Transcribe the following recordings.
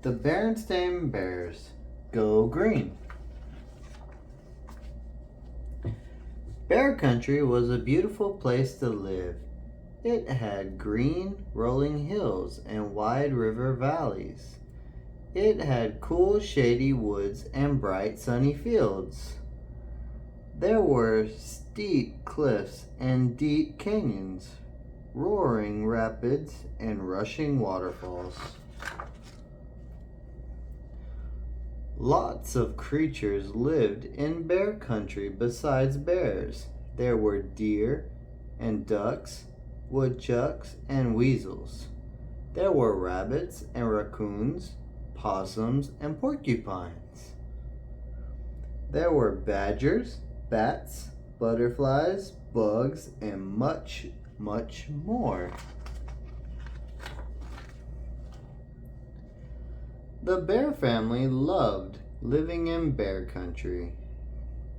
The Berenstain Bears Go Green. Bear Country was a beautiful place to live. It had green, rolling hills and wide river valleys. It had cool, shady woods and bright, sunny fields. There were steep cliffs and deep canyons, roaring rapids and rushing waterfalls. Lots of creatures lived in bear country besides bears. There were deer and ducks, woodchucks and weasels. There were rabbits and raccoons, possums and porcupines. There were badgers, bats, butterflies, bugs, and much, much more. The bear family loved living in bear country.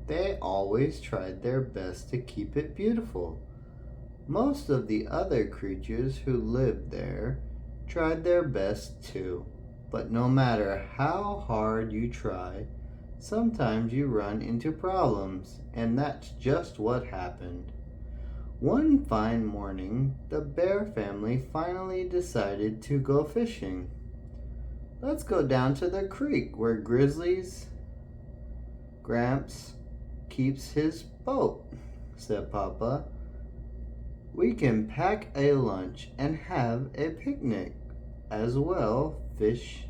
They always tried their best to keep it beautiful. Most of the other creatures who lived there tried their best too. But no matter how hard you try, sometimes you run into problems, and that's just what happened. One fine morning, the bear family finally decided to go fishing. Let's go down to the creek where Grizzly's Gramps keeps his boat, said Papa. We can pack a lunch and have a picnic as well. Fish.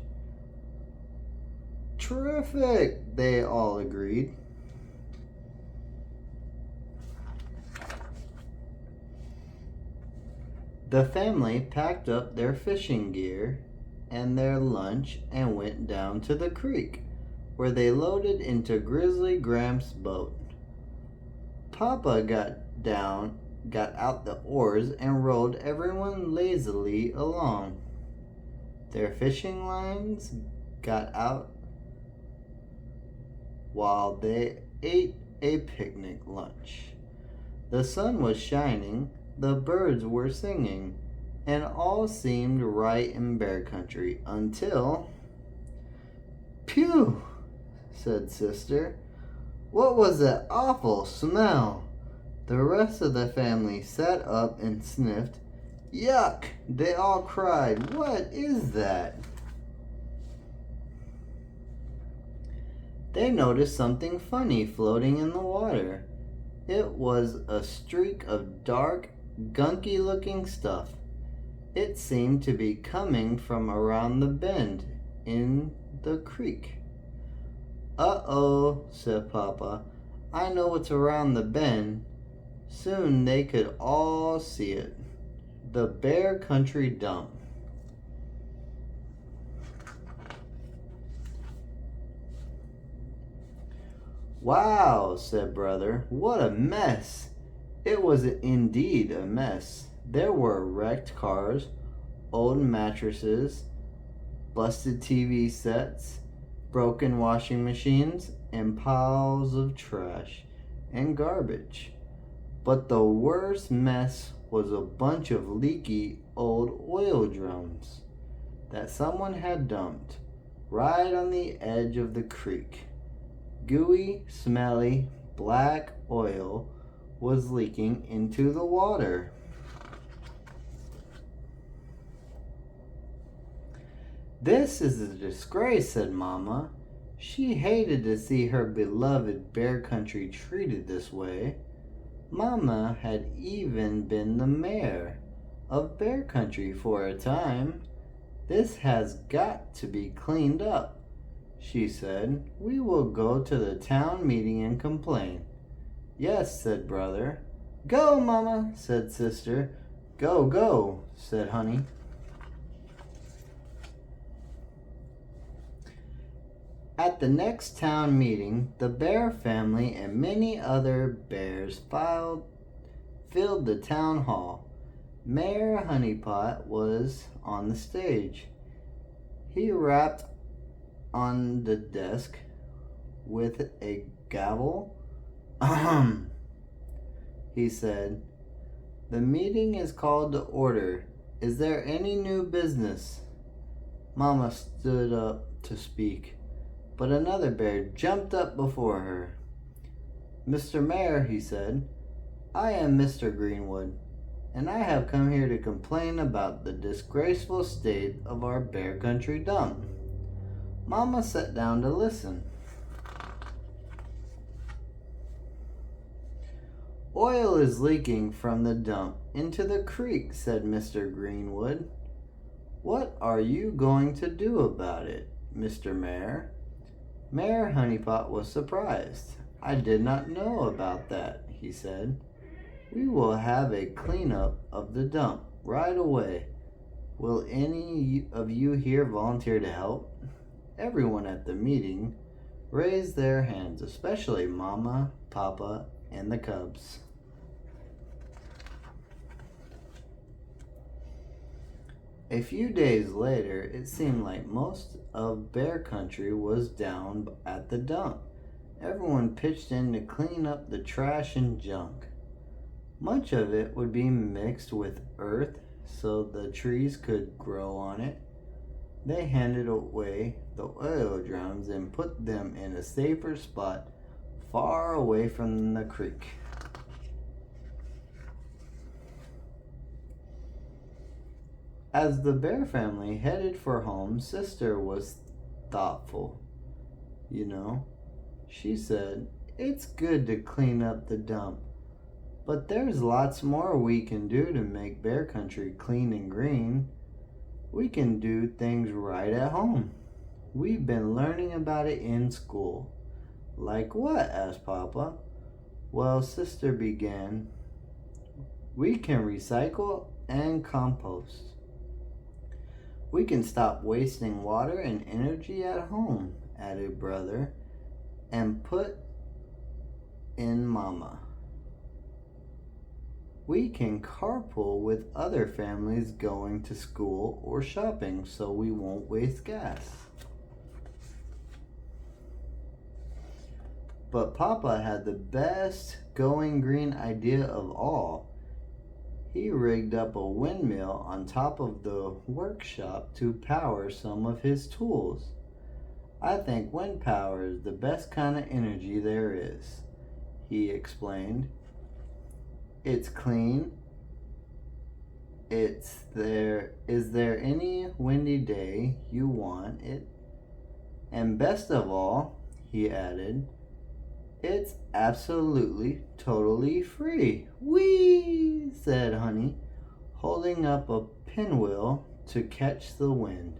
Terrific, they all agreed. The family packed up their fishing gear and their lunch and went down to the creek, where they loaded into Grizzly Gramps' boat. Papa got out the oars and rowed everyone lazily along. Their fishing lines got out while they ate a picnic lunch. The sun was shining, the birds were singing, and all seemed right in bear country until... Phew, said Sister. What was that awful smell? The rest of the family sat up and sniffed. Yuck, they all cried. What is that? They noticed something funny floating in the water. It was a streak of dark, gunky-looking stuff. It seemed to be coming from around the bend in the creek. Uh-oh, said Papa. I know what's around the bend. Soon they could all see it. The Bear Country Dump. Wow, said Brother. What a mess. It was indeed a mess. There were wrecked cars, old mattresses, busted TV sets, broken washing machines, and piles of trash and garbage. But the worst mess was a bunch of leaky old oil drums that someone had dumped right on the edge of the creek. Gooey, smelly, black oil was leaking into the water. This is a disgrace, said Mama. She hated to see her beloved bear country treated this way. Mama had even been the mayor of bear country for a time. This has got to be cleaned up, she said. We will go to the town meeting and complain. Yes, said Brother. Go, Mama, said Sister. Go, go, said Honey. At the next town meeting, the bear family and many other bears filled the town hall. Mayor Honeypot was on the stage. He rapped on the desk with a gavel. Ahem, he said. The meeting is called to order. Is there any new business? Mama stood up to speak, but another bear jumped up before her. "Mr. Mayor," he said, "I am Mr. Greenwood, and I have come here to complain about the disgraceful state of our Bear Country dump." Mama sat down to listen. "Oil is leaking from the dump into the creek," said Mr. Greenwood. "What are you going to do about it, Mr. Mayor?" Mayor Honeypot was surprised. "I did not know about that," he said. "We will have a cleanup of the dump right away. Will any of you here volunteer to help?" Everyone at the meeting raised their hands, especially Mama, Papa, and the cubs. A few days later, it seemed like most of Bear Country was down at the dump. Everyone pitched in to clean up the trash and junk. Much of it would be mixed with earth so the trees could grow on it. They handed away the oil drums and put them in a safer spot far away from the creek. As the bear family headed for home, Sister was thoughtful. She said, "It's good to clean up the dump, but there's lots more we can do to make Bear Country clean and green. We can do things right at home. We've been learning about it in school." "Like what?" asked Papa. "Well," Sister began, "we can recycle and compost. We can stop wasting water and energy at home," added Brother, and put in Mama. "We can carpool with other families going to school or shopping so we won't waste gas." But Papa had the best going green idea of all. He rigged up a windmill on top of the workshop to power some of his tools. "I think wind power is the best kind of energy there is," he explained. "It's clean. Is there any windy day you want it? And best of all," he added, "it's absolutely, totally free." "Whee!" said Honey, holding up a pinwheel to catch the wind.